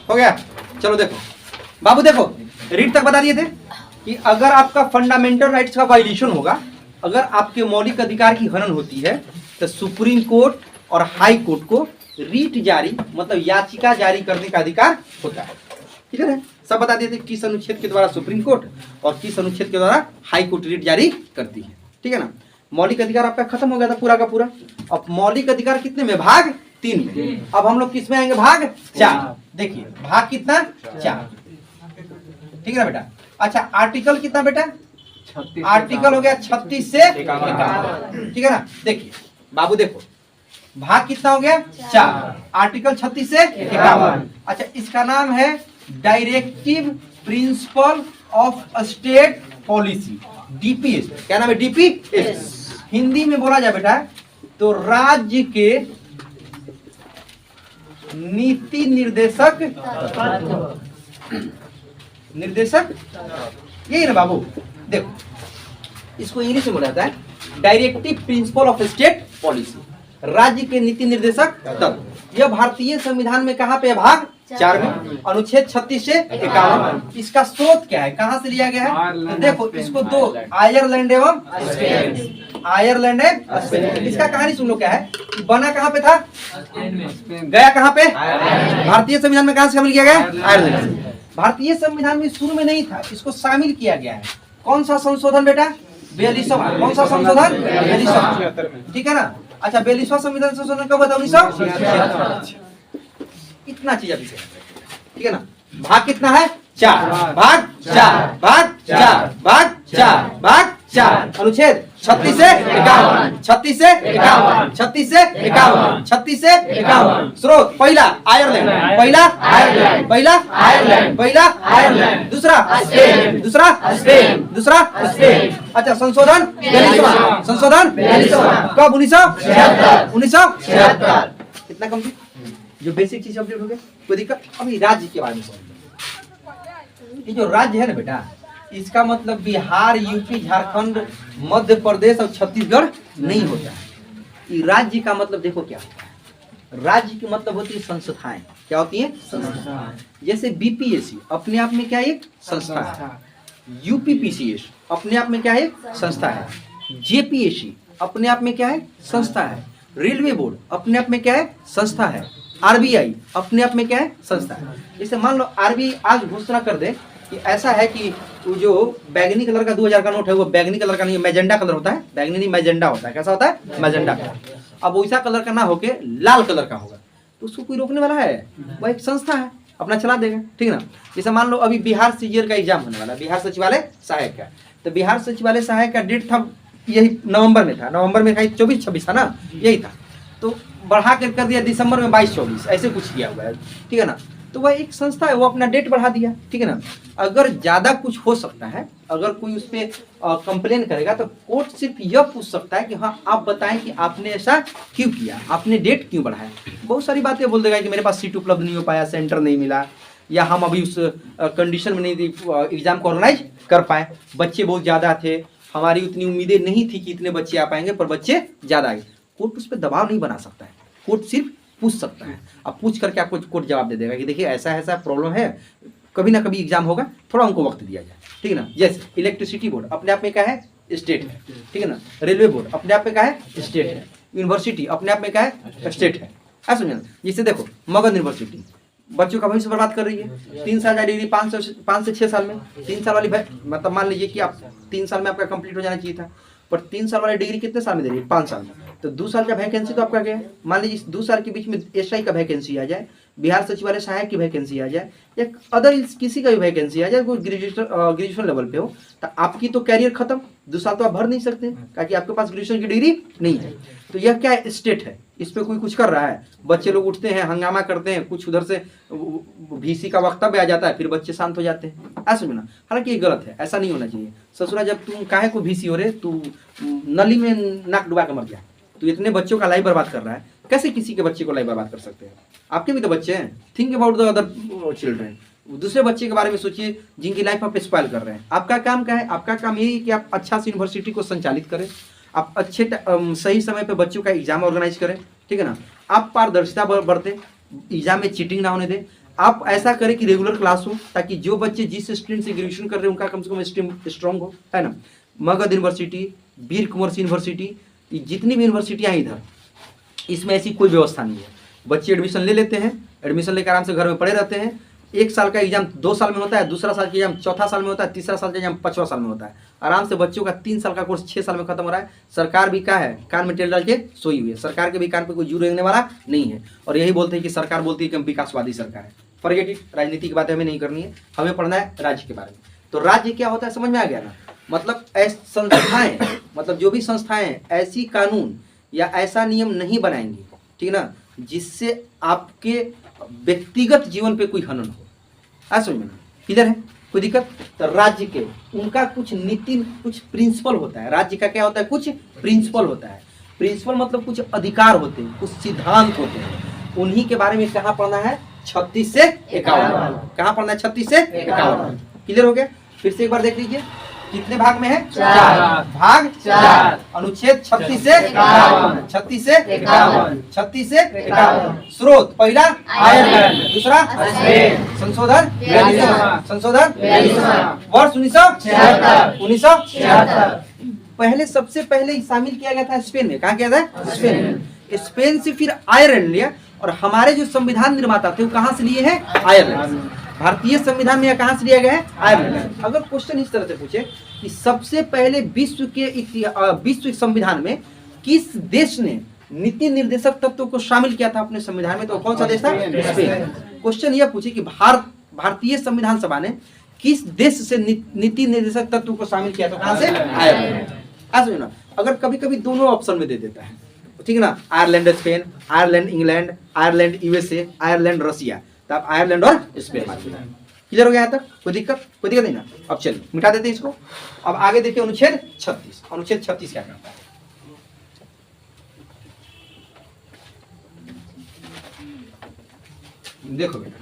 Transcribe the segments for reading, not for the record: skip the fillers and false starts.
हो गया। चलो देखो बाबू, देखो रीड तक बता दिए थे कि अगर आपका फंडामेंटल राइट्स का वायलेशन होगा, अगर आपके मौलिक अधिकार की हनन होती है, तो सुप्रीम कोर्ट और हाई कोर्ट को रीट जारी मतलब याचिका जारी करने का अधिकार होता है। ठीक है, सब बता दिए थे किस अनुच्छेद के द्वारा सुप्रीम कोर्ट और किस अनुच्छेद के द्वारा हाई कोर्ट रीट जारी करती है। ठीक है ना, मौलिक अधिकार आपका खत्म हो गया था पूरा का पूरा। अब मौलिक अधिकार कितने में? भाग 3 में। अब हम लोग किस में आएंगे? भाग 4। देखिए भाग कितना? 4। ठीक है ना बेटा। अच्छा आर्टिकल कितना बेटा? आर्टिकल हो गया 36 से 51। ठीक है ना। देखिए बाबू देखो, भाग कितना हो गया? 4। आर्टिकल 36 से 51। अच्छा इसका नाम है directive principle of state policy, DPS. क्या नाम है? डीपीएस। हिंदी में बोला जाए बेटा तो राज्य के नीति निर्देशक यही ना बाबू। देखो इसको इंग्लिश में बोला जाता है directive principle of state policy, राज्य के नीति निर्देशक तत्व। यह भारतीय संविधान में कहाँ पे है? भाग 4 में, अनुच्छेद 36 से 51। इसका स्रोत क्या है? कहाँ से लिया गया है? तो देखो इसको दो, आयरलैंड एवं स्पेन। आयरलैंड है स्पेन। इसका कहानी सुन लो क्या है। बना कहाँ पे था? गया कहाँ पे? भारतीय संविधान में कहाँ से शामिल किया गया? आयरलैंड। भारतीय संविधान में शुरू में नहीं था, इसको शामिल किया गया है। कौन सा संशोधन बेटा? 42वां। कौन सा संशोधन? 42वां। ठीक है ना। अच्छा 42वां संविधान संशोधन कब हुआ था? 1976। इतना चीज अभी से। ठीक है ना। भाग कितना है? 4। भाग 4 भाग 4 भाग 4 भाग 4। अनुच्छेद 36 से 51, 36 से 51, 36 से 51, 36 से 51। स्रोत पहला आयरलैंड, पहला आयरलैंड, पहला आयरलैंड, पहला आयरलैंड, दूसरा स्पेन, दूसरा स्पेन, दूसरा स्पेन। अच्छा संशोधन 42वां, संशोधन 42वां कब? 1976। 1976। कितना कंप्लीट? जो बेसिक चीज कंप्लीट हो गया, कोई दिक्कत? अभी राज्य के बारे में समझो। ये जो राज्य है ना बेटा, इसका मतलब बिहार, यूपी, झारखंड, मध्य प्रदेश और छत्तीसगढ़ नहीं होता है। ये राज्य का मतलब देखो क्या होता है। राज्य की मतलब होती है संस्थाएं। क्या होती है? संस्थाएं। जैसे बीपीएससी अपने आप में क्या है? एक संस्था है। यूपीपीसीएस अपने आप में क्या है? संस्था है। जेपीएससी अपने आप में क्या है? संस्था है। रेलवे बोर्ड अपने आप में क्या है? संस्था है। आरबीआई अपने आप में क्या है? संस्था है। जैसे मान लो आरबीआई आज घोषणा कर दे कि ऐसा है कि वो जो बैगनी कलर का 2000 का नोट है वो बैगनी कलर का नहीं, मैजेंडा कलर होता है। बैगनी नहीं, मैजेंडा होता है। कैसा होता है? मैजेंडा कलर। अब वैसा कलर का ना होके लाल कलर का होगा तो उसको कोई रोकने वाला है? वो एक संस्था है, अपना चला देगा। ठीक है ना। जैसे मान लो अभी बिहार सीजीएल का एग्जाम होने वाला है, बिहार सचिवालय सहायक का। तो बिहार सचिवालय सहायक का डेट था यही नवंबर में था। नवंबर में 24-26 था ना, यही था। तो बढ़ा कर दिया दिसंबर में 22-24, ऐसे कुछ किया हुआ है। ठीक है ना। तो वह एक संस्था है, वो अपना डेट बढ़ा दिया। ठीक है ना। अगर ज्यादा कुछ हो सकता है, अगर कोई उस पर कंप्लेन करेगा तो कोर्ट सिर्फ यह पूछ सकता है कि हाँ आप बताएं कि आपने ऐसा क्यों किया, आपने डेट क्यों बढ़ाया। बहुत सारी बातें बोल देगा कि मेरे पास सीट उपलब्ध नहीं हो पाया, सेंटर नहीं मिला, या हम अभी उस कंडीशन में नहीं एग्जाम को ऑर्गेनाइज कर पाए, बच्चे बहुत ज्यादा थे, हमारी उतनी उम्मीदें नहीं थी कि इतने बच्चे आ पाएंगे, पर बच्चे ज्यादा आए। कोर्ट उस पर दबाव नहीं बना सकता है, कोर्ट सिर्फ पूछ सकता है। अब पूछ करके आपको कोर्ट जवाब दे देगा कि देखिए ऐसा ऐसा प्रॉब्लम है, कभी ना कभी एग्जाम होगा, थोड़ा उनको वक्त दिया जाए। ठीक है ना। जैसे इलेक्ट्रिसिटी बोर्ड अपने आप में क्या है? स्टेट है। ठीक है ना। रेलवे बोर्ड अपने आप में क्या है? स्टेट है। यूनिवर्सिटी अपने आप में क्या है? स्टेट है। ऐसा समझना। जिससे देखो मगध यूनिवर्सिटी बच्चों का भविष्य बर्बाद कर रही है। 3 साल का डिग्री 5 से 6 साल में, 3 साल वाली मतलब मान लीजिए कि आप 3 साल में आपका कंप्लीट हो जाना चाहिए था, पर 3 साल वाली डिग्री कितने साल में दे रही है? 5 साल में। तो 2 साल का वैकेंसी तो आपका क्या है? मान लीजिए 2 साल के बीच में एसआई का वैकेंसी आ जाए, बिहार सचिवालय सहायक की वैकेंसी आ जाए, या अदर किसी का भी वैकेंसी आ जाए, कोई ग्रेजुएशन लेवल पे हो, तो आपकी तो कैरियर खत्म। 2 साल तो आप भर नहीं सकते क्योंकि आपके पास ग्रेजुएशन की डिग्री नहीं है। तो यह क्या है? स्टेट है। इस पे कोई कुछ कर रहा है, बच्चे लोग उठते हैं, हंगामा करते हैं, कुछ उधर से वीसी का वक्तव्य आ जाता है, फिर बच्चे शांत हो जाते हैं। ऐसा समझना। हालांकि ये गलत है, ऐसा नहीं होना चाहिए। ससुरा जब तुम काहे को वीसी हो रहे, तू नली में नाक डुबा के मर गया, तो इतने बच्चों का लाइफ बर्बाद कर रहा है, कैसे किसी के बच्चे को लाइफ बर्बाद कर सकते हैं? आपके भी तो बच्चे हैं। Think about the other children. दूसरे बच्चे के बारे में सोचिए जिनकी लाइफ आप स्पॉइल कर रहे हैं। आपका काम क्या है? आपका काम यही है कि आप अच्छा सी यूनिवर्सिटी को संचालित करें, आप अच्छे सही समय पे बच्चों का एग्जाम ऑर्गेनाइज करें। ठीक है ना। आप पारदर्शिता बरतें, एग्जाम में चीटिंग ना होने दें, आप ऐसा करें कि रेगुलर क्लास हो, ताकि जो बच्चे जिस स्ट्रीम से ग्रेजुएशन कर रहे हैं उनका कम से कम स्ट्रीम स्ट्रॉन्ग हो, है ना। मगध यूनिवर्सिटी, वीर कुंवर यूनिवर्सिटी, जितनी भी यूनिवर्सिटियाँ हैं इधर, इसमें ऐसी कोई व्यवस्था नहीं है। बच्चे एडमिशन ले लेते हैं, एडमिशन लेकर आराम से घर में पढ़े रहते हैं। एक साल का एग्जाम 2 साल में होता है, दूसरा साल का एग्जाम चौथा साल में होता है, तीसरा साल का एग्जाम 5वां साल में होता है। आराम से बच्चों का 3 साल का कोर्स 6 साल में खत्म हो रहा है। सरकार भी क्या है, कान में तेल डाल के सोई हुई है। सरकार के भी कान पे कोई जू रेंगने वाला नहीं है। और यही बोलते हैं कि सरकार बोलती है कि हम विकासवादी सरकार है। फॉरगेट इट, राजनीति की बातें हमें नहीं करनी है, हमें पढ़ना है राज्य के बारे में। तो राज्य क्या होता है समझ में आ गया ना। मतलब संस्थाएं, मतलब जो भी संस्थाएं ऐसी कानून या ऐसा नियम नहीं बनाएंगी, ठीक ना, जिससे आपके व्यक्तिगत जीवन पे कोई हनन हो। समझ में क्लियर है, कोई दिक्कत। तो राज्य के उनका कुछ नीति, कुछ प्रिंसिपल होता है। राज्य का क्या होता है, कुछ प्रिंसिपल होता है। प्रिंसिपल मतलब कुछ अधिकार होते हैं, कुछ सिद्धांत होते हैं। उन्हीं के बारे में कहाँ पढ़ना है, 36 से 51। कहाँ पढ़ना है, 36 से 51। क्लियर हो गया। फिर से एक बार देख लीजिए, कितने भाग में है, 4 भाग 4। अनुच्छेद 36 से 51, 36 से 51, 36 से 51। स्रोत पहला आयरलैंड, दूसरा स्पेन। संशोधन 42वां। वर्ष 1976। पहले सबसे पहले शामिल किया गया था स्पेन में। कहाँ किया था, स्पेन। स्पेन से फिर आयरलैंड लिया। और हमारे जो संविधान निर्माता थे वो कहाँ से लिए हैं, आयरलैंड। भारतीय संविधान में कहां से लिया गया है, आयरलैंड। अगर क्वेश्चन इस तरह से पूछे कि सबसे पहले विश्व संविधान में किस देश ने नीति निर्देशक तत्व को शामिल किया था अपने संविधान में, तो कौन सा देश था, स्पेन। क्वेश्चन यह पूछे कि भारतीय संविधान सभा ने किस देश से नीति निर्देशक तत्व को शामिल किया था, कहां से, आयरलैंड। अगर कभी कभी दोनों ऑप्शन में दे देता है, ठीक है ना, Ireland Spain, Ireland England, Ireland USA, Ireland Russia, तो आप आयरलैंड और स्पेन। क्लियर हो गया यहाँ तक, कोई दिक्कत नहीं ना। अब चलिए मिटा देते हैं इसको। अब आगे देखिए अनुच्छेद 36। अनुच्छेद 36 क्या करता है, देखो बेटा।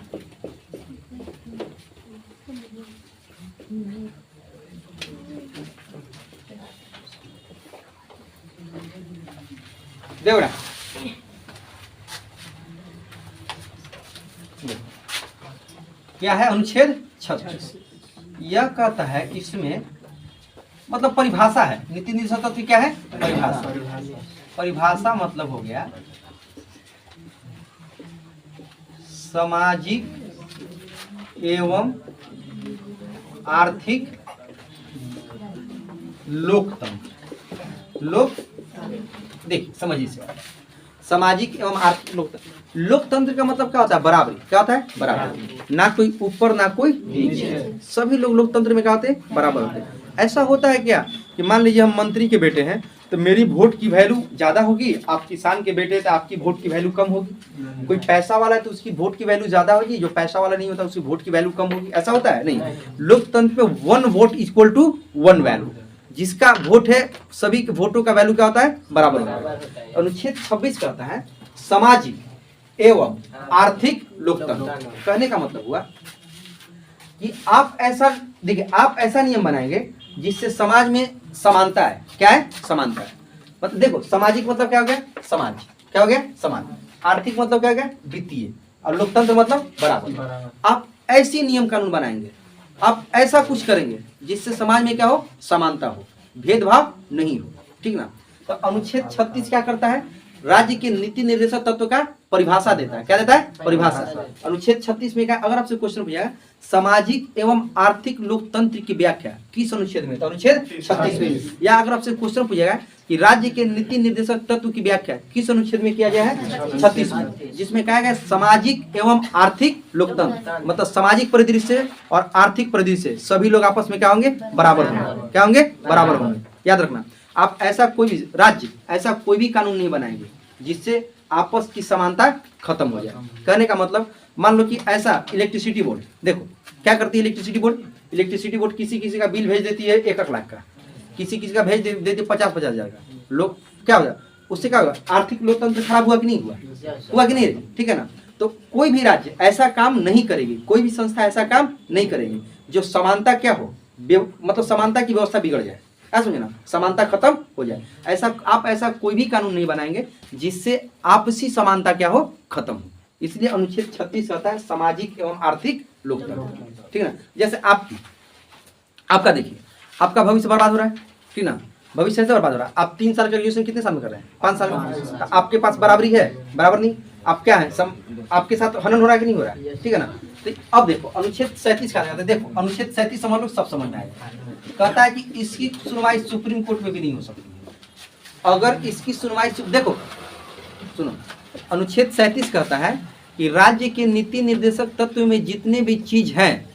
देखो बेटा, क्या है अनुच्छेद 36। यह कहता है इसमें मतलब परिभाषा है, नीति निर्देशक तत्व क्या है, परिभाषा। परिभाषा मतलब हो गया सामाजिक एवं आर्थिक लोकतंत्र। देख समझिए से, सामाजिक एवं आर्थिक लोकतंत्र। लोकतंत्र का मतलब क्या होता है, बराबरी। क्या होता है, बराबरी। ना कोई ऊपर ना कोई नीचे, सभी लोग लोकतंत्र में क्या होते हैं, बराबर होते हैं। ऐसा होता है क्या कि मान लीजिए हम मंत्री के बेटे हैं तो मेरी वोट की वैल्यू ज्यादा होगी, आप किसान के बेटे तो आपकी वोट की वैल्यू कम होगी। कोई पैसा वाला है तो उसकी वोट की वैल्यू ज्यादा होगी, जो पैसा वाला नहीं होता उसकी वोट की वैल्यू कम होगी। ऐसा होता है नहीं। लोकतंत्र पे 1 वोट इक्वल टू 1 वैल्यू। जिसका वोट है सभी के वोटों का वैल्यू क्या होता है, बराबर होता है। अनुच्छेद 26 कहता है सामाजिक एवं आर्थिक लोकतंत्र। कहने का मतलब हुआ कि आप ऐसा देखिए, आप ऐसा नियम बनाएंगे जिससे समाज में समानता है। क्या है, समानता है। मतलब देखो, सामाजिक मतलब क्या हो गया, समाज। क्या हो गया, समाज। आर्थिक मतलब क्या हो गया, वित्तीय। और लोकतंत्र मतलब बराबर। आप ऐसी नियम कानून बनाएंगे, आप ऐसा कुछ करेंगे जिससे समाज में क्या हो, समानता हो, भेदभाव नहीं हो, ठीक ना। तो अनुच्छेद 36 क्या करता है, राज्य के नीति निर्देशक तत्व का परिभाषा देता है। क्या देता है, परिभाषा। अनुच्छेद 36 में क्या, अगर आपसे क्वेश्चन पूछा सामाजिक एवं आर्थिक लोकतंत्र की व्याख्या किस अनुच्छेद में, तो अनुच्छेद 36 में। या अगर आपसे क्वेश्चन पूछेगा कि राज्य के नीति निर्देशक तत्व की व्याख्या किस अनुच्छेद में किया गया है, 36 में, जिसमें कहा गया सामाजिक एवं आर्थिक लोकतंत्र। मतलब सामाजिक परिदृश्य और आर्थिक परिदृश्य सभी लोग आपस में क्या होंगे, बराबर होंगे। क्या होंगे, बराबर होंगे। याद रखना, आप ऐसा कोई भी राज्य ऐसा कोई भी कानून नहीं बनाएंगे जिससे आपस की समानता खत्म हो जाए। कहने का मतलब, मान लो कि ऐसा इलेक्ट्रिसिटी बोर्ड, देखो क्या करती है इलेक्ट्रिसिटी बोर्ड। इलेक्ट्रिसिटी बोर्ड किसी किसी का बिल भेज देती है 1-1 लाख का, किसी किसी का भेज देती है 50-50 हजार का। लोग क्या होगा, उससे क्या होगा, आर्थिक लोकतंत्र खराब हुआ कि नहीं हुआ, हुआ कि नहीं, ठीक है ना। तो कोई भी राज्य ऐसा काम नहीं करेगी, कोई भी संस्था ऐसा काम नहीं करेगी जो समानता क्या हो, मतलब समानता की व्यवस्था बिगड़ जाए। ऐसा समझे ना, समानता खत्म हो जाए। ऐसा आप ऐसा कोई भी कानून नहीं बनाएंगे जिससे आपसी समानता क्या हो, खत्म हो। इसलिए अनुच्छेद 36 कहता है सामाजिक एवं आर्थिक लोकतंत्र, ठीक है ना। जैसे आपका देखिए, आपका भविष्य बर्बाद हो रहा है, ठीक ना, भविष्य से बर्बाद हो रहा है। आप 3 साल का ग्रेजुएशन कितने साल में कर रहे हैं? 5 साल में। आपके पास बराबरी है? बराबर नहीं। आप क्या है, आपके साथ हनन हो रहा है कि नहीं हो रहा है, ठीक है ना। तो अब देखो अनुच्छेद 37 कहा जाता है, देखो अनुच्छेद 37 समझ लो, सब समझ में आएगा। कहता है कि इसकी सुनवाई सुप्रीम कोर्ट में भी नहीं हो सकती। अगर इसकी सुनवाई देखो सुनो, अनुच्छेद 37 कहता है कि राज्य के नीति निर्देशक तत्व में जितने भी चीज हैं,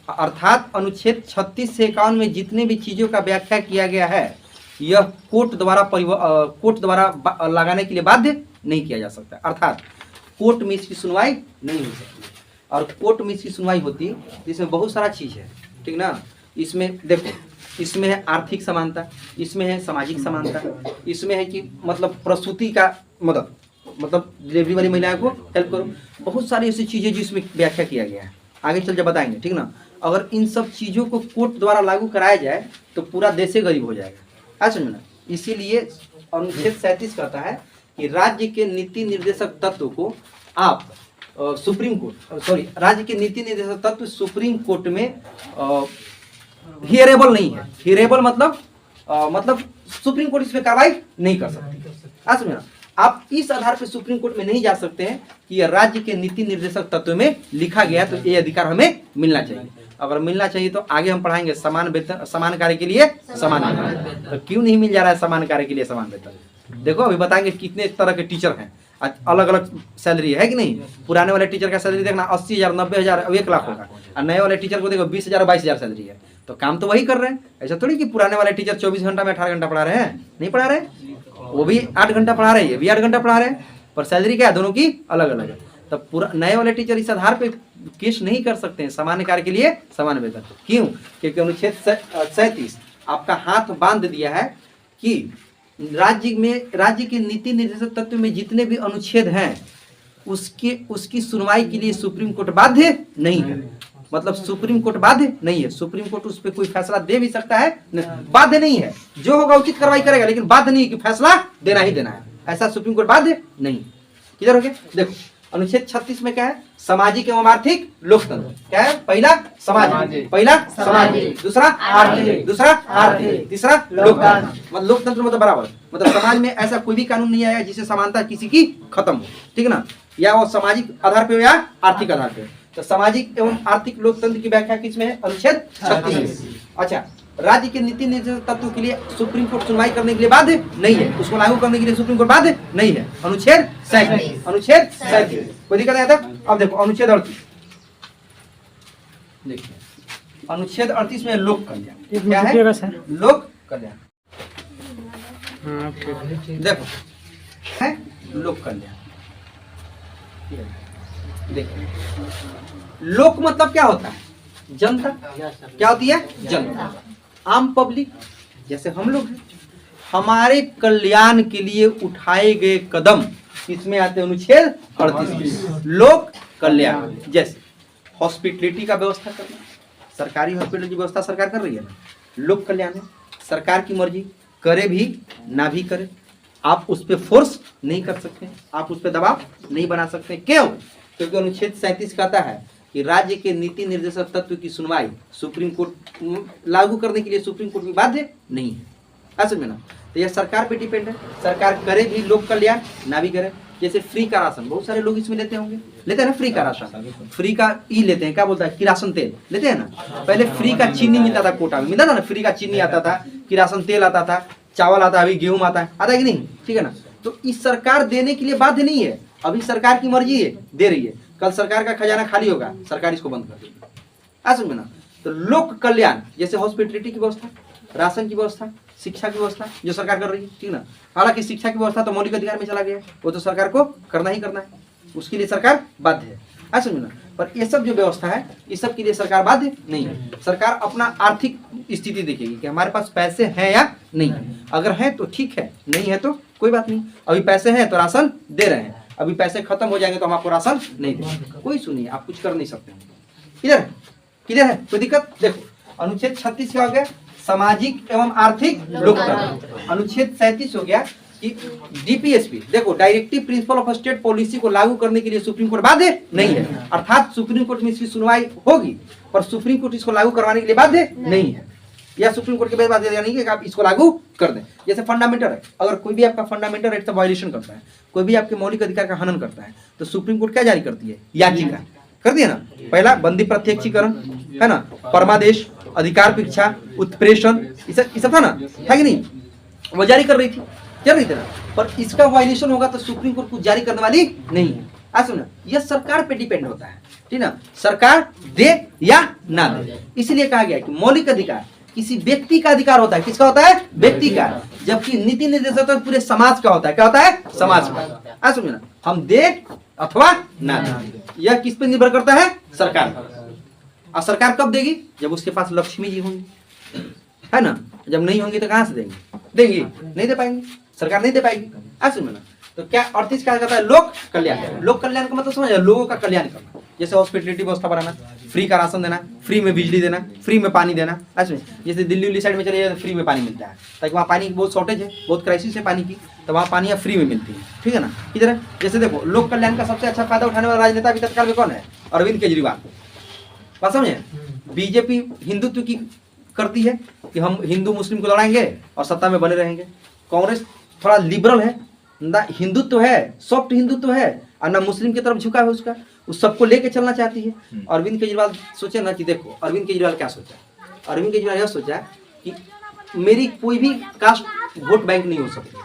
अर्थात अनुच्छेद 36 से 51 में जितने भी चीजों का व्याख्या किया गया है, यह कोर्ट द्वारा लगाने के लिए बाध्य नहीं किया जा सकता। अर्थात कोर्ट में इसकी सुनवाई नहीं हो सकती। और कोर्ट में इसकी सुनवाई होती इसमें बहुत सारा चीज है, ठीक ना। इसमें देखो, इसमें है आर्थिक समानता, इसमें है सामाजिक समानता, इसमें है कि मतलब प्रसूति का मदद, मतलब डिलीवरी वाली महिलाओं को हेल्प करो। बहुत सारी ऐसी चीजें जिसमें व्याख्या किया गया है, आगे चल जब बताएंगे, ठीक ना। अगर इन सब चीजों को कोर्ट द्वारा लागू कराया जाए तो पूरा देश ही गरीब हो जाएगा, है समझना। इसीलिए अनुच्छेद 37 कहता है कि राज्य के नीति निर्देशक तत्व को आप राज्य के नीति निर्देशक तत्व सुप्रीम कोर्ट में हियरेबल नहीं है। हियरेबल मतलब सुप्रीम कोर्ट इसमें कार्रवाई नहीं कर सकती, समझना। आप इस आधार पर सुप्रीम कोर्ट में नहीं जा सकते हैं कि यह राज्य के नीति निर्देशक तत्व में लिखा गया है, तो ये अधिकार हमें मिलना चाहिए। अगर मिलना चाहिए तो आगे हम पढ़ाएंगे समान वेतन, समान कार्य के लिए समान वेतन। तो क्यों नहीं मिल जा रहा है समान कार्य के लिए समान वेतन? देखो अभी बताएंगे कितने तरह के टीचर हैं, अलग अलग सैलरी है कि नहीं। पुराने वाले टीचर का सैलरी देखना 80,000, 90,000, 1 लाख होगा। और नए वाले टीचर को देखो 20,000, 22,000 सैलरी है। तो काम तो वही कर रहे हैं। ऐसा थोड़ी कि पुराने वाले टीचर 24 घंटा में 18 घंटा पढ़ा रहे हैं, नहीं पढ़ा रहे। वो भी 8 घंटा पढ़ा रहे हैं, ये भी 8 घंटा पढ़ा रहे हैं, पर सैलरी क्या है, दोनों की अलग अलग है। तब पूरा नए वाले टीचर इस आधार पे केस नहीं कर सकते हैं सामान्य कार्य के लिए समान वेतन। क्यों? क्योंकि अनुच्छेद 37 आपका हाथ बांध दिया है कि राज्य के नीति निर्देशक तत्व में जितने भी अनुच्छेद हैं उसकी सुनवाई के लिए सुप्रीम कोर्ट बाध्य नहीं है। मतलब सुप्रीम कोर्ट बाध्य नहीं है। सुप्रीम कोर्ट उस पर कोई फैसला दे भी सकता है, बाध्य नहीं है। जो होगा उचित कार्रवाई करेगा, लेकिन बाध्य नहीं है कि फैसला देना ही देना है। ऐसा सुप्रीम कोर्ट बाध्य नहीं। किधर हो गया? देखो अनुच्छेद 36 में क्या है? सामाजिक एवं आर्थिक लोकतंत्र। क्या है? पहला सामाजिक, दूसरा आर्थिक, तीसरा लोकतंत्र। मतलब लोकतंत्र मतलब बराबर, मतलब समाज में ऐसा कोई भी कानून नहीं आएगा जिससे समानता किसी की खत्म हो, ठीक है ना। या वो सामाजिक आधार पे हो या आर्थिक आधार पे। तो सामाजिक एवं आर्थिक लोकतंत्र की व्याख्या किसमें है? अनुच्छेद 36। अच्छा, राज्य के नीति निर्देशक तत्व के लिए सुप्रीम कोर्ट सुनवाई करने के लिए बाध्य नहीं है, उसको लागू करने के लिए सुप्रीम कोर्ट बाध्य नहीं है। अनुच्छेद 37। कोई दिक्कत आया था? अब देखो अनुच्छेद 38। देखिए अनुच्छेद 38 में लोक कल्याण क्या है? लोक कल्याण। देखो है लोक कल्याण। देखिए लोक मतलब क्या होता है? जनता। क्या होती है? जनता, आम पब्लिक, जैसे हम लोग हैं। हमारे कल्याण के लिए उठाए गए कदम इसमें आते हैं अनुच्छेद 38। लोक कल्याण जैसे हॉस्पिटलिटी का व्यवस्था करना, सरकारी हॉस्पिटल की व्यवस्था सरकार कर रही है ना, लोक कल्याण है। सरकार की मर्जी, करे भी ना भी करे, आप उस पर फोर्स नहीं कर सकते, आप उस पर दबाव नहीं बना सकते। क्यों? क्योंकि अनुच्छेद 37 कहता है कि राज्य के नीति निर्देशक तत्व की सुनवाई सुप्रीम कोर्ट लागू करने के लिए सुप्रीम कोर्ट भी बाध्य नहीं है। ऐसा में ना, तो यह सरकार पे डिपेंड है। सरकार करे भी लोक कल्याण, ना भी करे। जैसे फ्री का राशन, बहुत सारे लोग इसमें लेते होंगे, लेते हैं ना फ्री का राशन। फ्री का ई लेते हैं, क्या बोलता है, किरासन तेल लेते हैं ना। पहले फ्री का चीनी मिलता था, कोटा में मिलता था ना, फ्री का चीनी आता था, किरासन तेल आता था, चावल आता है, अभी गेहूं आता है कि नहीं, ठीक है ना। तो इस सरकार देने के लिए बाध्य नहीं है, अभी सरकार की मर्जी है, दे रही है। कल सरकार का खजाना खाली होगा, सरकार इसको बंद कर देगी। ऐसा में ना, तो लोक कल्याण जैसे हॉस्पिटलिटी की व्यवस्था, राशन की व्यवस्था, शिक्षा की व्यवस्था जो सरकार कर रही है, ठीक ना। हालांकि शिक्षा की व्यवस्था तो मौलिक अधिकार में चला गया, वो तो सरकार को करना ही करना है, उसके लिए सरकार बाध्य है। ऐसा में ना, पर ये सब जो व्यवस्था है, इस सब के लिए सरकार बाध्य नहीं है। सरकार अपना आर्थिक स्थिति देखेगी कि हमारे पास पैसे हैं या नहीं है। अगर है तो ठीक है, नहीं है तो कोई बात नहीं। अभी पैसे हैं तो राशन दे रहे हैं, अभी पैसे खत्म हो जाएंगे तो हम आपको राशन नहीं देंगे। कोई सुनिए, आप कुछ कर नहीं सकते। किधर है कोई दिक्कत? देखो अनुच्छेद 36 क्या हो गया? सामाजिक एवं आर्थिक लोकतंत्र। अनुच्छेद 37 हो गया कि डीपीएसपी देखो directive principle of state policy को लागू करने के लिए सुप्रीम कोर्ट बाध्य नहीं है, अर्थात सुप्रीम कोर्ट में इसकी सुनवाई होगी पर सुप्रीम कोर्ट इसको लागू करवाने के लिए बाध्य नहीं है, या सुप्रीम कोर्ट के बाध्य नहीं है कि आप इसको लागू कर दें। जैसे फंडामेंटल है, अगर कोई भी आपका फंडामेंटल राइट का वायलेशन करता है, कोई भी आपके मौलिक अधिकार का हनन करता है, तो सुप्रीम कोर्ट क्या जारी करती है? याचिका कर दिया ना, पहला बंदी प्रत्यक्षीकरण है ना, परमादेश, अधिकार परीक्षा, उत्प्रेषण, ये सब था ना, है कि नहीं, वो जारी कर रही थी, चल रही थी ना, पर इसका वायलेशन होगा तो सुप्रीम कोर्ट कुछ जारी करने वाली नहीं है। आज सुना, यह सरकार पे डिपेंड होता है, ठीक ना, सरकार दे या ना दे। इसलिए कहा गया कि मौलिक अधिकार किसी व्यक्ति का अधिकार होता है, किसका होता है? व्यक्ति का, जबकि नीति निर्देशक तो पूरे समाज का होता है। क्या होता है? समाज का। आज सुनिए ना, हम दे अथवा ना दे, यह किस पे निर्भर करता है? सरकार। और सरकार कब देगी? जब उसके पास लक्ष्मी जी होंगी, है ना, जब नहीं होंगी तो कहां से देंगे? देंगी नहीं दे पाएंगे, सरकार नहीं दे पाएगी। आज सुनिए ना, तो क्या अर्थीस क्या कहता है? लोक कल्याण। लोक कल्याण का मतलब समझ, लोगों का कल्याण करना, जैसे हॉस्पिटलिटी व्यवस्था बनाना, फ्री का राशन देना, फ्री में बिजली देना, फ्री में पानी देना। अच्छा, जैसे दिल्ली साइड में चले जाए तो फ्री में पानी मिलता है, ताकि वहाँ पानी की बहुत शॉर्टेज है, बहुत क्राइसिस है पानी की, तो वहाँ पानी फ्री में मिलती है, ठीक है ना। इधर जैसे देखो, लोक कल्याण का सबसे अच्छा फायदा उठाने वाला राजनेता अभी तत्काल में कौन है? अरविंद केजरीवाल। बात समझे, बीजेपी हिंदुत्व की करती है कि हम हिंदू मुस्लिम को लड़ाएंगे और सत्ता में बने रहेंगे। कांग्रेस थोड़ा लिबरल है ना, हिंदुत्व है, सॉफ्ट हिंदुत्व है, और ना मुस्लिम की तरफ झुका है उसका, उस सबको लेके चलना चाहती है। अरविंद केजरीवाल सोचे ना कि देखो, अरविंद केजरीवाल क्या सोचा? अरविंद केजरीवाल यह सोचा कि मेरी कोई भी कास्ट वोट बैंक नहीं हो सकती,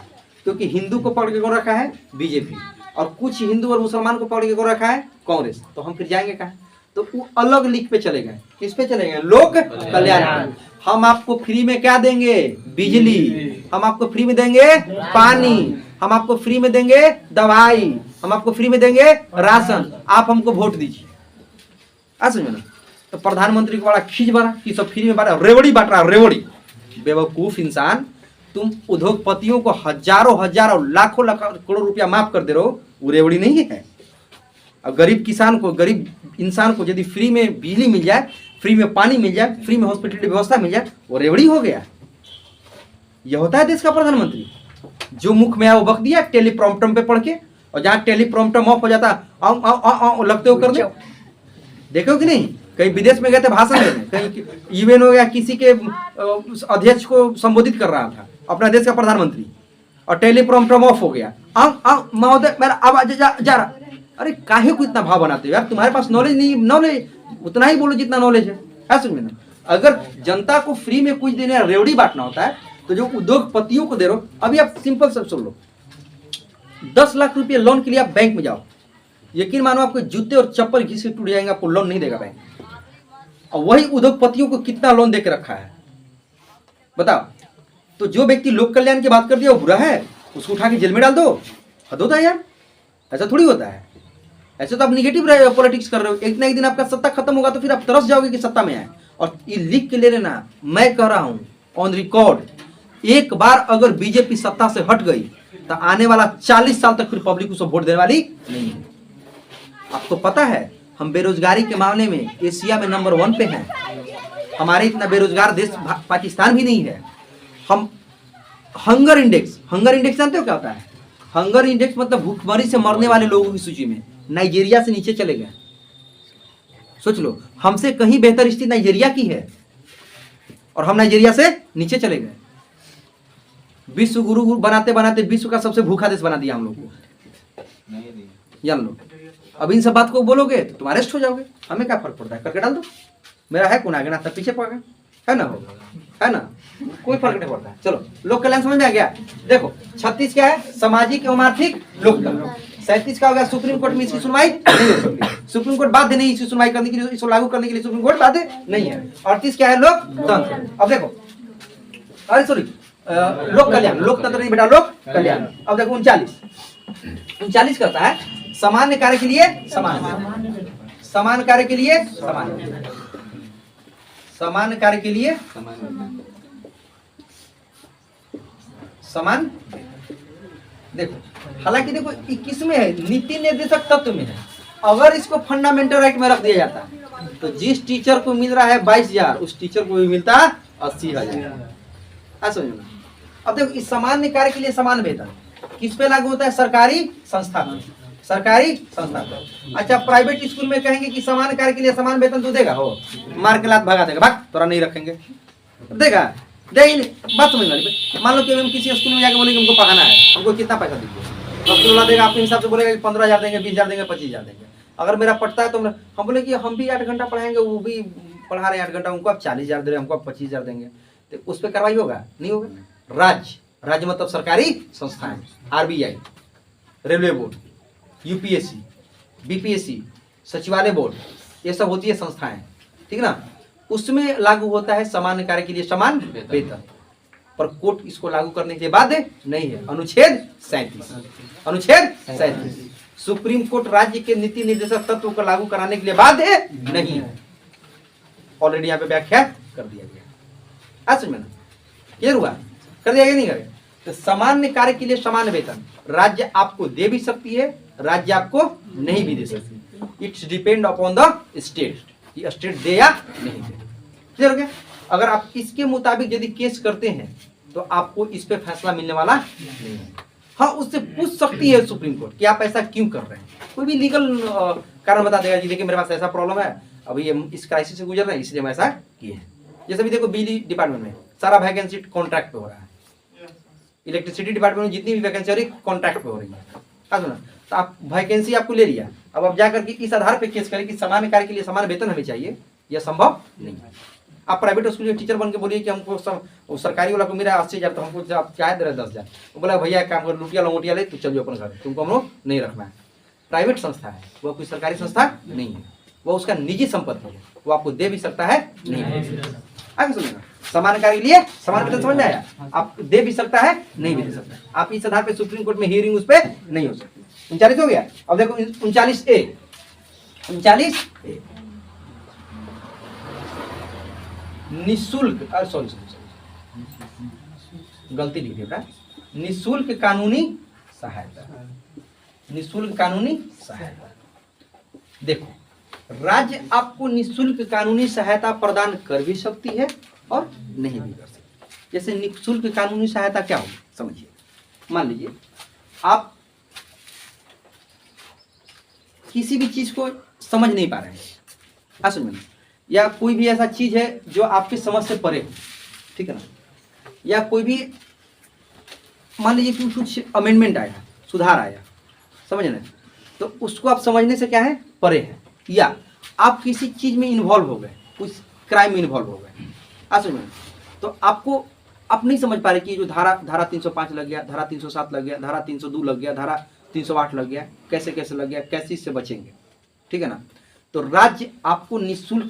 क्योंकि हिंदू को पकड़ के कौन रखा है? बीजेपी, और कुछ हिंदू और मुसलमान को पकड़ के कौन रखा है? कांग्रेस। तो हम फिर जाएंगे कहाँ? तो वो अलग लीग पे चले गए। किस पे चले गए? लोक कल्याण। हम आपको फ्री में क्या देंगे? बिजली। हम आपको फ्री में देंगे पानी। हम आपको फ्री में देंगे दवाई। हम आपको फ्री में देंगे राशन। आप हमको वोट दीजिए। समझ में ना, तो प्रधानमंत्री को बड़ा खींच बना कि सब फ्री में बांट, रेवड़ी बांट रहा, रेवड़ी। बेवकूफ इंसान, तुम उद्योगपतियों को हजारों हजारों लाखों करोड़ रुपया माफ कर दे रहे हो, वो रेवड़ी नहीं है। अब गरीब किसान को, गरीब इंसान को यदि फ्री में बिजली मिल जाए, फ्री में पानी मिल जाए, फ्री में हॉस्पिटल व्यवस्था मिल जाए, वो रेवड़ी हो गया। यह होता है देश का प्रधानमंत्री। जो मुख में आया वो बक दिया टेलीप्रॉम्प्टर पे पढ़ के, और जहां टेलीप्रॉम्प्टर ऑफ हो जाता लगते हो करने। देखो कि नहीं, कहीं विदेश में गए थे भाषण देने, कहीं इवेंट हो गया, किसी के अध्यक्ष को संबोधित कर रहा था अपना देश का प्रधानमंत्री, और टेलीप्रॉम्प्टर ऑफ हो गया, महोदय मेरा आवाज जा रहा। अरे काहे को इतना भाव बनाते हो यार? तुम्हारे पास नॉलेज नहीं, नॉलेज उतना ही बोलो जितना नॉलेज है। सुन में, अगर जनता को फ्री में कुछ देने रेवड़ी बांटना होता है, तो जो उद्योगपतियों को दे रहे हो, अभी आप सिंपल सब सुन लो, 10 लाख रुपए लोन के लिए आप बैंक में जाओ, यकीन मानो आपके जूते और चप्पल घिस के टूट जाएंगे, आपको लोन नहीं देगा बैंक। और वही उद्योगपतियों को कितना लोन देकर रखा है बताओ। तो जो व्यक्ति लोक कल्याण की बात कर दिया वो बुरा है, उसको उठा के जेल में डाल दो। हद होता है यार, ऐसा थोड़ी होता है। ऐसे तो आप निगेटिव पॉलिटिक्स कर रहे हो। एक ना एक दिन आपका सत्ता खत्म होगा तो फिर आप तरस जाओगे कि सत्ता में आए। और ये लिख के ले लेना, मैं कह रहा हूं ऑन रिकॉर्ड, एक बार अगर बीजेपी सत्ता से हट गई तो आने वाला 40 साल तक फिर पब्लिक उसको वोट देने वाली नहीं है। आपको पता है, हम बेरोजगारी के मामले में एशिया में नंबर 1 पे हैं। हमारे इतना बेरोजगार देश पाकिस्तान भी नहीं है। हम हंगर इंडेक्स जानते हो क्या होता है? हंगर इंडेक्स मतलब भूखमरी से मरने वाले लोगों की सूची में नाइजीरिया से नीचे चले गए। सोच लो, हमसे कहीं बेहतर स्थिति नाइजीरिया की है, और हम नाइजीरिया से नीचे चले गए। विश्व गुरु बनाते बनाते विश्व का सबसे भूखा देश बना दिया हम लोग को। जान लो, अब इन सब बात को बोलोगे तो तुम अरेस्ट हो जाओगे। हमें क्या फर्क पड़ता है? करके डाल दो। मेरा है कौन आगे ना, तब पीछे पड़ गए, है ना, है ना, कोई फर्क नहीं पड़ता है। चलो, लोक कल्याण समझ में आ गया। देखो 36 क्या है? सामाजिक एवं आर्थिक लोक कल्याण। 37 का हो गया सुप्रीम कोर्ट में इसकी सुनवाई नहीं हो सकती। सुप्रीम कोर्ट बाध्य नहीं इसकी सुनवाई करने के लिए, इसको लागू करने के लिए सुप्रीम कोर्ट बाध्य नहीं है। 38 क्या है? लोकतंत्र। अब देखो, अरे सॉरी, लोक कल्याण, लोकतंत्र नहीं बेटा, लोक कल्याण। अब देखो 39 करता है सामान्य कार्य के लिए समान, समान कार्य के लिए समान, समान कार्य के लिए समान। देखो, हालांकि देखो 21 में है, नीति निर्देशक तत्व में है। अगर इसको फंडामेंटल राइट में रख दिया जाता तो जिस टीचर को मिल रहा है 22,000, उस टीचर को भी मिलता 80,000। समझो ना। अब देखो, इस सामान्य कार्य के लिए समान वेतन, किस पे लागू होता है? सरकारी संस्था पे, सरकारी संस्था पे। अच्छा, प्राइवेट स्कूल में कहेंगे कि समान कार्य के लिए समान वेतन तो देगा, हो मार के लात भगा देगा, भाग तोरा नहीं रखेंगे, देगा? दे ही नहीं। बात समझ में, मान लो कि हम किसी स्कूल में जाकर बोलेंगे हमको पढ़ाना है, हमको कितना पैसा दीजिए, तो स्कूल वाला देगा आपके हिसाब से, बोलेगा 15,000 देंगे, 20,000 देंगे, 25,000 देंगे। अगर मेरा पढ़ता है तो हम बोले कि हम भी 8 घंटा पढ़ाएंगे, वो भी पढ़ा रहे हैं 8 घंटा, उनको आप 40,000 दे रहे हैं, हमको आप 25,000 देंगे, तो उस पर कार्रवाई होगा? नहीं होगा। राज्य मतलब सरकारी संस्थाएं, RBI, railway board, UPSC, BPSC, सचिवालय बोर्ड, ये सब होती है संस्थाएं, ठीक ना? उसमें लागू होता है सामान्य कार्य के लिए समान वेतन, पर कोर्ट इसको लागू करने के बाद नहीं है। अनुच्छेद 37, अनुच्छेद 37, सुप्रीम कोर्ट राज्य के नीति निर्देशक तत्व को लागू कराने के लिए बाध्य नहीं है। ऑलरेडी यहाँ पे व्याख्या कर दिया गया। आज में ना क्लियर हुआ? कर दिया गया, नहीं करे? तो सामान्य कार्य के लिए समान वेतन राज्य आपको दे भी सकती है, राज्य आपको नहीं भी दे सकती। It's depend upon the state, कि स्टेट दे या नहीं दे। क्लियर हो गया? अगर आप इसके मुताबिक यदि केस करते हैं तो आपको इस पे फैसला मिलने वाला नहीं है। हाँ, उससे पूछ सकती है सुप्रीम कोर्ट कि आप ऐसा क्यों कर रहे हैं, कोई भी लीगल कारण बता देगा, जी देखिए मेरे पास ऐसा प्रॉब्लम है, अभी हम इस क्राइसिस से गुजर रहे हैं, इसलिए हम ऐसा किए हैं। जैसे भी देखो बिजली डिपार्टमेंट में सारा वैकेंसी कॉन्ट्रैक्ट पे हो रहा है, इलेक्ट्रिसिटी डिपार्टमेंट में जितनी भी वैकेंसी हो रही है कॉन्ट्रैक्ट पे हो रही है। सुना, तो आप वैकेंसी आपको ले लिया, अब आप जाकर के इस आधार पे केस करें कि समान कार्य के लिए समान वेतन हमें चाहिए, यह संभव नहीं है। आप प्राइवेट स्कूल के टीचर बन के बोलिए कि हमको सरकारी वाला को मिला 80,000, तो हमको आप क्या दे रहे 10,000, तो बोला भैया काम कर, लुटिया लंगोटिया ले, तू चल जाओ अपन घर, तुमको हम लोग नहीं रखना है। प्राइवेट संस्था है, वह कोई सरकारी संस्था नहीं है, वह उसका निजी संपत्ति है, वो आपको दे भी सकता है, नहीं दे। आगे सुनिएगा, समान कार्य के लिए समान वेतन समझ में आया? आप दे भी सकता है, नहीं भी दे सकता। आप इस आधार पे सुप्रीम कोर्ट में हियरिंग उस पर नहीं हो सकती। 39 हो गया। अब देखो 39A, 39A निःशुल्क, सॉरी गलती लिख दिया, निःशुल्क कानूनी सहायता, निःशुल्क कानूनी सहायता। देखो, राज्य आपको निःशुल्क कानूनी सहायता प्रदान कर भी सकती है और नहीं भी कर सकती। जैसे निःशुल्क कानूनी सहायता क्या होगी समझिए। मान लीजिए आप किसी भी चीज को समझ नहीं पा रहे हैं, समझ, या कोई भी ऐसा चीज है जो आपकी समझ से परे हो, ठीक है ना, या कोई भी मान लीजिए कि कुछ अमेंडमेंट आया, सुधार आया, समझ ना, तो उसको आप समझने से क्या है, परे है, या आप किसी चीज में इन्वॉल्व हो गए, कुछ क्राइम में इन्वॉल्व हो गए, समझ, तो आपको आप नहीं समझ पा रहे कि जो धारा 305 लग गया, धारा 307 लग गया, धारा 302 लग गया, धारा 308 लग गया, कैसे कैसे लग गया, कैसे इससे बचेंगे, ठीक है ना। तो राज्य आपको निःशुल्क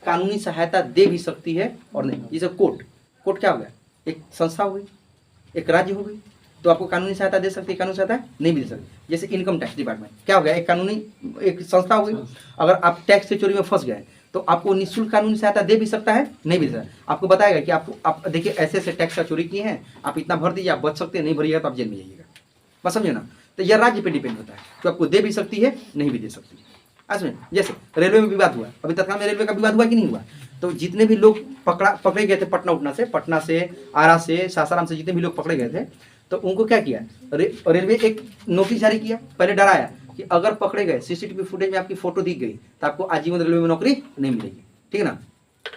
कानूनी सहायता दे भी सकती है और नहीं। जैसे कोर्ट क्या हो गया, एक संस्था हो गई, एक राज्य हो गई, तो आपको कानूनी सहायता दे सकती है, कानूनी सहायता नहीं भी दे सकती। जैसे इनकम टैक्स डिपार्टमेंट क्या हो गया, एक कानूनी एक संस्था हो गई। अगर आप टैक्स से चोरी में फंस गए तो आपको निःशुल्क कानूनी सहायता दे भी सकता है, नहीं भी दे सकता। आपको बताएगा कि आप देखिए ऐसे ऐसे टैक्स का चोरी किए हैं, आप इतना भर दीजिए, आप बच सकते हैं, नहीं भरिएगा तो आप जेल में जाइएगा। बस समझे ना। तो यह राज्य पे डिपेंड होता है, तो आपको दे भी सकती है, नहीं भी दे सकती है। जैसे रेलवे में विवाद हुआ, अभी तत्काल में रेलवे का विवाद हुआ कि नहीं हुआ, तो जितने भी लोग पकड़े गए थे पटना से आरा से सासाराम से जितने भी लोग पकड़े गए थे, तो उनको क्या किया, रेलवे एक नोटिस जारी किया, पहले डराया कि अगर पकड़े गए, सीसीटीवी फुटेज में आपकी फोटो दिख गई तो आपको आजीवन रेलवे में नौकरी नहीं मिलेगी, ठीक है ना।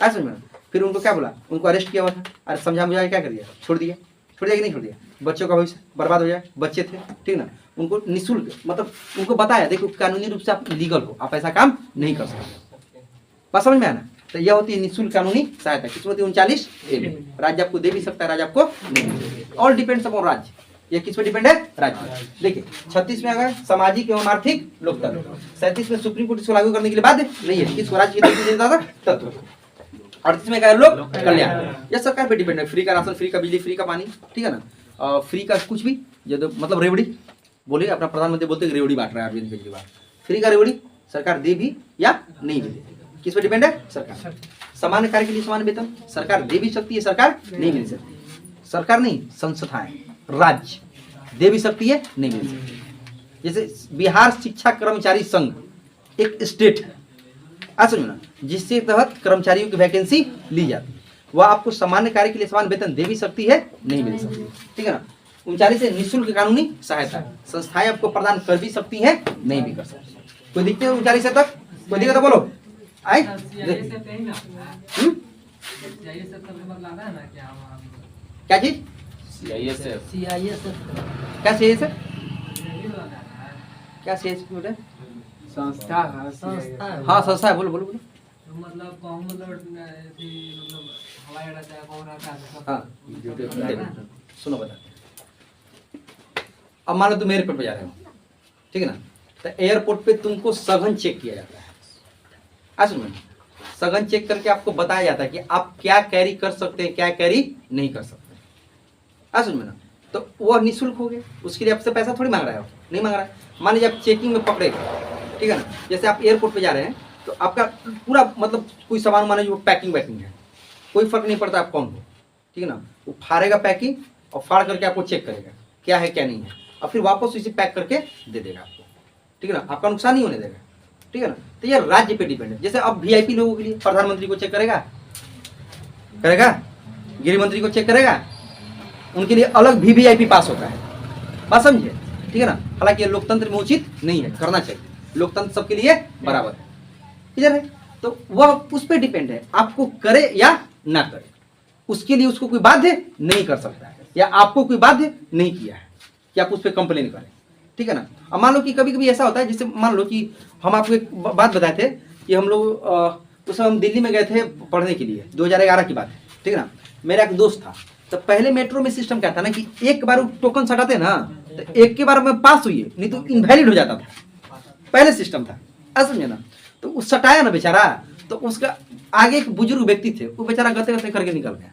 ऐसा में फिर उनको क्या बोला, उनको अरेस्ट किया हुआ था, अरे समझा मुझा क्या कर दिया, छोड़ दिया कि नहीं छोड़ दिया, बच्चों का भविष्य बर्बाद हो जाए, बच्चे थे, ठीक ना। उनको निःशुल्क मतलब उनको बताया देखो कानूनी रूप से आप लीगल हो, आप ऐसा काम नहीं कर सकते। बात समझ में आना। तो यह होती है निःशुल्क कानूनी सहायता, किस होती है 39A में। राज्य आपको दे भी सकता है, राज्य आपको नहीं। ऑल डिपेंड्स अपॉन राज्य, ये किस पे डिपेंड है, राज्य। देखिए 36 में आ गया सामाजिक एवं आर्थिक लोकतंत्र, 37 में सुप्रीम कोर्ट इसको लागू करने के लिए बाध्य नहीं है, किसको, राज्य के तत्व। 38 में क्या है, लोक कल्याण, यह सरकार पे डिपेंड है, फ्री का राशन, फ्री का बिजली, फ्री का पानी, ठीक है ना, फ्री का कुछ भी, जो मतलब रेवड़ी बोलिए, अपना प्रधानमंत्री बोलते हैं रेवड़ी बांट रहा है अरविंद केजरीवाल, फ्री का रेवड़ी सरकार दे भी या नहीं भी दे, किस पे डिपेंड है, सरकार। समान कार्य के लिए समान वेतन सरकार दे भी सकती है, सरकार नहीं मिल सकती, सरकार नहीं, संस्थाएं, राज्य दे भी सकती है, नहीं मिल सकती। जैसे बिहार शिक्षा कर्मचारी संघ एक स्टेट है, समझो ना, जिसके तहत कर्मचारियों की वैकेंसी ली जाती है, वह आपको सामान्य कार्य के लिए समान वेतन दे भी सकती है, नहीं मिल सकती, ठीक है ना। 39 है निःशुल्क कानूनी सहायता। संस्थाएं आपको प्रदान कर भी सकती हैं, नहीं भी कर सकती। कोई दिक्कत है 39 तक? कोई दिक्कत है बोलो? आए क्या चीज? क्या चाहिए सर? क्या चाहिए बेटा? संस्था है, संस्था है। हाँ संस्था है, बोलो बोलो बोलो। मतलब कहूँ मतलब हवाई अड्डा चाहे कौन रहता है सब। हाँ सुनो बता, अब मान लो तुम एयरपोर्ट पे जा रहे हो, ठीक है ना, तो एयरपोर्ट पे तुमको सघन चेक किया जाता है। सुनो, सघन चेक करके आपको बताया जाता है कि आप क्या कैरी कर सकते हैं, क्या कैरी नहीं कर सकते। सुन में ना, तो वह निःशुल्क हो गया, उसके लिए आपसे पैसा थोड़ी मांग रहा है, नहीं मांग रहा है। मान लीजिए आप चेकिंग में पकड़े गए, ठीक है ना, जैसे आप एयरपोर्ट पे जा रहे हैं तो आपका पूरा मतलब कोई सामान माने जो पैकिंग वैकिंग है, कोई फर्क नहीं पड़ता आप कौन हो, ठीक है ना, वो फाड़ेगा पैकिंग और फाड़ करके आपको चेक करेगा क्या है क्या नहीं है, और फिर वापस इसे पैक करके दे देगा आपको, ठीक है ना, आपका नुकसान नहीं होने देगा, ठीक है ना। तो यह राज्य पे डिपेंड है। जैसे अब वीआईपी लोगों के लिए प्रधानमंत्री को चेक करेगा, गृह मंत्री को चेक करेगा, उनके लिए अलग भी वीआईपी पास होता है, बात समझिए, ठीक है ना। हालांकि ये लोकतंत्र में उचित नहीं है, करना चाहिए, लोकतंत्र सबके लिए बराबर है, इधर है। तो वह उस पर डिपेंड है, आपको करे या ना करे, उसके लिए उसको कोई बाध्य नहीं कर सकता है, या आपको कोई बाध्य नहीं किया है कि आप उस पर कंप्लेन करें, ठीक है ना। अब मान लो कि कभी कभी ऐसा होता है, जैसे मान लो कि हम आपको एक बात बताए थे कि हम लोग उस समय हम दिल्ली में गए थे पढ़ने के लिए, 2011 की बात है, ठीक है ना। मेरा एक दोस्त था, तो पहले मेट्रो में सिस्टम क्या था ना कि एक बार टोकन सटाते ना तो एक के बार में पास हुई है, नहीं तो इनवैलिड हो जाता था, पहले सिस्टम था, समझे ना। तो उस सटाया ना बेचारा, तो उसका आगे एक बुजुर्ग व्यक्ति थे, वो बेचारा गते गते करके निकल गया,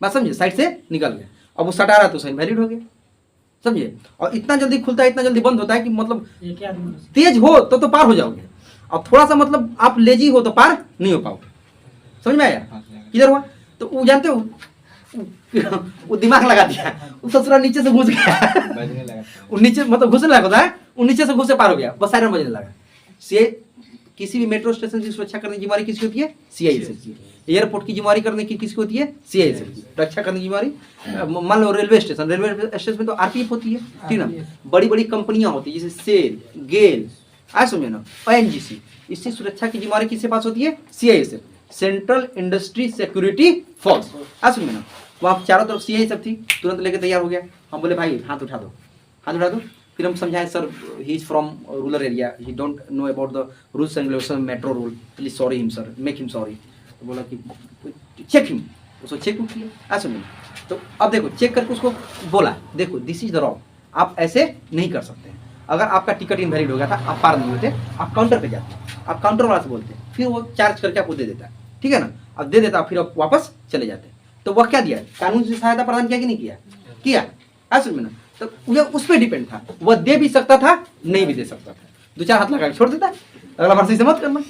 बात समझे, साइड से निकल गया। अब वो सटा रहा तो सही इनवैलिड हो गया, समझिए। और इतना जल्दी खुलता है, इतना जल्दी बंद होता है कि मतलब तेज हो तो पार हो जाओगे, और थोड़ा सा मतलब आप लेजी हो तो पार नहीं हो पाओगे, समझ में आया? किधर हुआ? तो वो जानते हो वो दिमाग लगा दिया, वो ससुरा नीचे से घुस गया वो नीचे मतलब घुसने लगा है, वो नीचे से घुसे पार हो गया, बस सायरन बजने लगा। किसी भी मेट्रो स्टेशन की सुरक्षा करने की जिम्मेवारी किसकी होती है? सीआईएसएफ की। एयरपोर्ट की जिम्मेवारी करने की किसकी होती है? सीआईएसएफ की। रक्षा करने की जिम्मेवारी, मान लो रेलवे स्टेशन में तो आरपीएफ होती है, ठीक ना। बड़ी बड़ी कंपनियां होती है जैसे सेल, गेल, आज समझे ना, ओएनजीसी, इससे सुरक्षा की जिम्मेवारी किसके पास होती है? CISF, central industry security force, आज समझे ना। वहाँ चारों तरफ सीआईएसएफ थी, तुरंत लेके तैयार हो गया। हम बोले भाई हाथ उठा दो, हाथ उठा दो। फिर हम समझाए sir he is from rural area, he don't know about the rules and regulation metro rule, please sorry him sir, make him sorry. तो बोला कि चेक हिम, उसको चेक किया, ऐसा नहीं। तो अब देखो चेक करके उसको बोला देखो दिस इज द रॉन्ग, आप ऐसे नहीं कर सकते। अगर आपका टिकट इनवैलिड हो गया था, आप पार नहीं होते, आप काउंटर पे जाते, आप काउंटर वाला से बोलते, फिर वो चार्ज करके आपको दे देता है, ठीक है ना। अब दे देता, फिर आप वापस चले जाते। तो वह क्या दिया? कानून से सहायता प्रदान किया कि नहीं किया? किया, ऐसा ना। तो उस पर डिपेंड था, वह दे भी सकता था, नहीं भी दे सकता था, दो चार हाथ लगा के छोड़ देता, अगला बार से मत करना।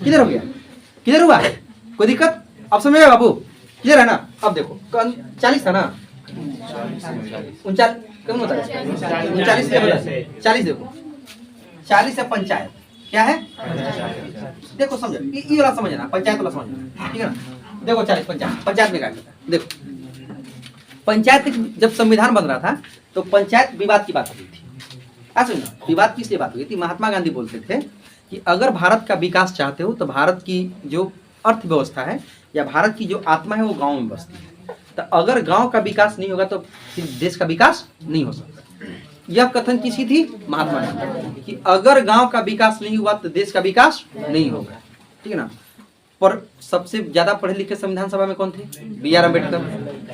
किधर हो गया? किधर हुआ? कोई दिक्कत? अब समझ में बाबू? किधर है ना? अब देखो 40 था ना, 39 कम होता है, 40 देखो, 40 से पंचायत क्या है? देखो समझो, ये वाला समझना, पंचायत वाला समझना, ठीक है ना। देखो 40 पंचायत में क्या करता है? देखो पंचायत जब संविधान बन रहा था तो पंचायत विवाद की बात होती थी, ऐसा ना। विवाद किस लिए बात हुई थी? महात्मा गांधी बोलते थे कि अगर भारत का विकास चाहते हो तो भारत की जो अर्थव्यवस्था है या भारत की जो आत्मा है वो गांव में बसती है। तो अगर गांव का विकास नहीं होगा तो फिर देश का विकास नहीं हो सकता। यह कथन किसी थी? महात्मा गांधी, कि अगर गांव का विकास नहीं हुआ तो देश का विकास नहीं होगा, ठीक है ना। पर सबसे ज्यादा पढ़े लिखे संविधान सभा में कौन थे? B R Ambedkar.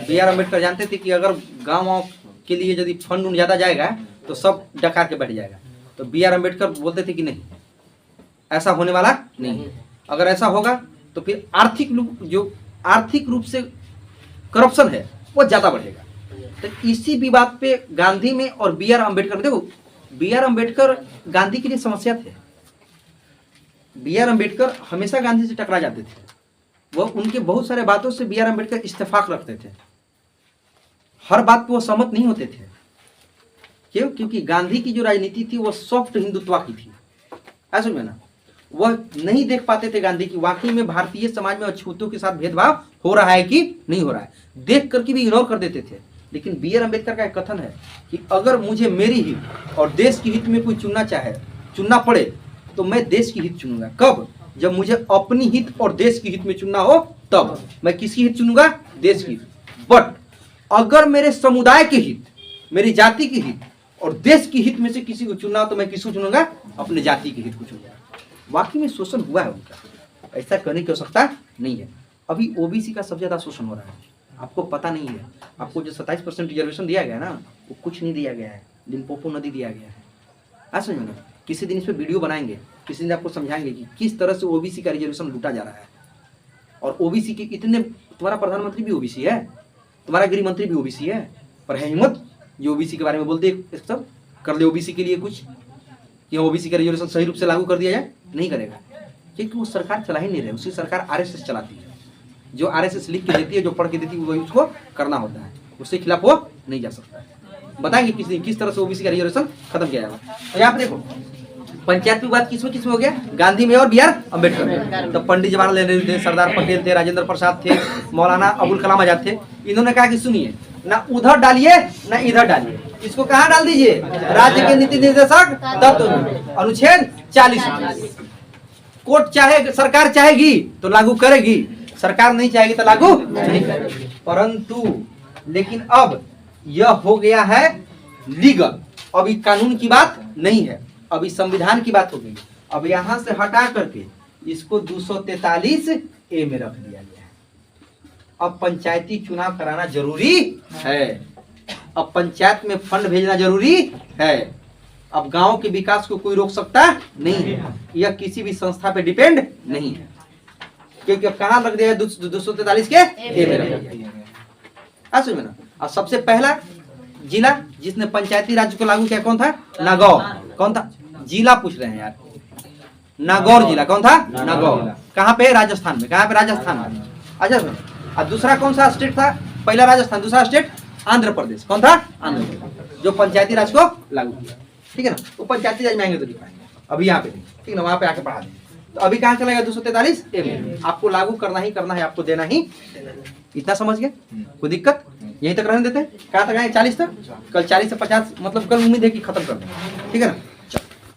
B R Ambedkar जानते थे कि अगर गाँव के लिए यदि फंड ज्यादा जाएगा तो सब डकार के बैठ जाएगा। तो बी आर अम्बेडकर बोलते थे कि नहीं, ऐसा होने वाला नहीं है। अगर ऐसा होगा तो फिर आर्थिक रूप से करप्शन है वो ज्यादा बढ़ेगा। तो इसी विवाद पे गांधी में और बी आर अम्बेडकर, देखो बी आर अम्बेडकर गांधी के लिए समस्या थे। बी आर अम्बेडकर हमेशा गांधी से टकरा जाते थे, वह उनके बहुत सारे बातों से बी आर अम्बेडकर इस्तेफाक रखते थे, हर बात पे वो सहमत नहीं होते थे। क्यों? क्योंकि गांधी की जो राजनीति थी वो सॉफ्ट हिंदुत्व की थी, ऐसा में ना। वह नहीं देख पाते थे गांधी की वाकई में भारतीय समाज में अछूतों के साथ भेदभाव हो रहा है कि नहीं हो रहा है, देख करके भी इग्नोर कर देते थे। लेकिन बी आर अम्बेडकर का एक कथन है कि अगर मुझे मेरी हित और देश की हित में कोई चुनना पड़े तो मैं देश की हित चुनूंगा। कब? जब मुझे अपनी हित और देश की हित में चुनना हो तब मैं किसकी हित चुनूंगा? देश की। बट अगर मेरे समुदाय की हित, मेरी जाति की हित और देश की हित में से किसी को चुनना हो तो मैं किसको चुनूंगा? अपने जाति की हित को चुनूंगा। वाकई में शोषण हुआ है उनका, ऐसा करने की आवश्यकता नहीं है। अभी ओबीसी का सबसे ज्यादा शोषण हो रहा है, आपको पता नहीं है। आपको जो 27% रिजर्वेशन दिया गया ना, वो कुछ नहीं दिया गया है, लिम्पोपो नदी दिया गया है। आज समझो ना, किसी दिन इस पर वीडियो बनाएंगे, किसी दिन आपको समझाएंगे कि किस तरह से ओबीसी का रिजर्वेशन लूटा जा रहा है। और ओबीसी के इतने, तुम्हारा प्रधानमंत्री भी ओबीसी है, तुम्हारा गृह मंत्री भी ओबीसी है, पर है हिम्मत जो ओबीसी के बारे में बोलते सब कर ले ओबीसी के लिए कुछ, कि ओबीसी का रिजर्वेशन सही रूप से लागू कर दिया जाए, नहीं करेगा। क्योंकि वो सरकार चला ही नहीं रहे, उसकी सरकार आरएसएस चलाती है। जो आरएसएस लिख के देती है, जो पढ़ के देती है, वही उसको करना होता है, उसके खिलाफ वो नहीं जा सकता। बताएंगे किस तरह से ओबीसी का रिजर्वेशन खत्म किया जाएगा। तो यहाँ पे देखो, पंचायत विवाद किसमें हो गया? गांधी में और बी आर अम्बेडकर में। तो पंडित जवाहरलाल नेहरू थे, सरदार पटेल थे, राजेंद्र प्रसाद थे, मौलाना अबुल कलाम आजाद थे। इन्होंने कहा कि सुनिए, ना उधर डालिए ना इधर डालिए, इसको कहाँ डाल दीजिए? राज्य के नीति निर्देशक तत्व, अनुच्छेद 40। कोर्ट चाहे, सरकार चाहेगी तो लागू करेगी, सरकार नहीं चाहेगी तो लागू नहीं करेगी। परंतु लेकिन अब यह हो गया है लीगल, अभी कानून की बात नहीं है, अभी संविधान की बात हो गई। अब यहां से हटा करके इसको 243A में रख दिया गया है। अब पंचायती चुनाव कराना जरूरी है, अब पंचायत में फंड भेजना जरूरी है। अब गांव के विकास को कोई रोक सकता नहीं है, यह किसी भी संस्था पे डिपेंड नहीं है, क्योंकि अब कहां रख दिया 243 के ए में रख दिया गया। सुनो ना, अब सबसे पहला जिला जिसने पंचायती राज को लागू किया कौन था? नागौर। कौन था? जिला पूछ रहे हैं यार, नागौर जिला कौन था? नागौर। कहाँ पे? राजस्थान में। कहाँ पे? राजस्थान में। अच्छा सुनो, अब दूसरा कौन सा स्टेट था? पहला राजस्थान, दूसरा स्टेट आंध्र प्रदेश। कौन था? आंध्र प्रदेश, जो पंचायती राज को लागू किया। ठीक है ना, वो पंचायती राज में आएंगे तो दिखाएंगे, अभी यहाँ पे नहीं, ठीक है ना, वहां पे आके पढ़ा देंगे। तो अभी कहाँ चला गया 243A में? आपको लागू करना ही करना है, आपको देना ही देना है। इतना समझ गया? कोई दिक्कत? यहीं तक रहने देते हैं? कहाँ तक आए? 40 तक। कल 40 से 50, मतलब कल उम्मीद है कि खत्म कर देंगे, ठीक है ना।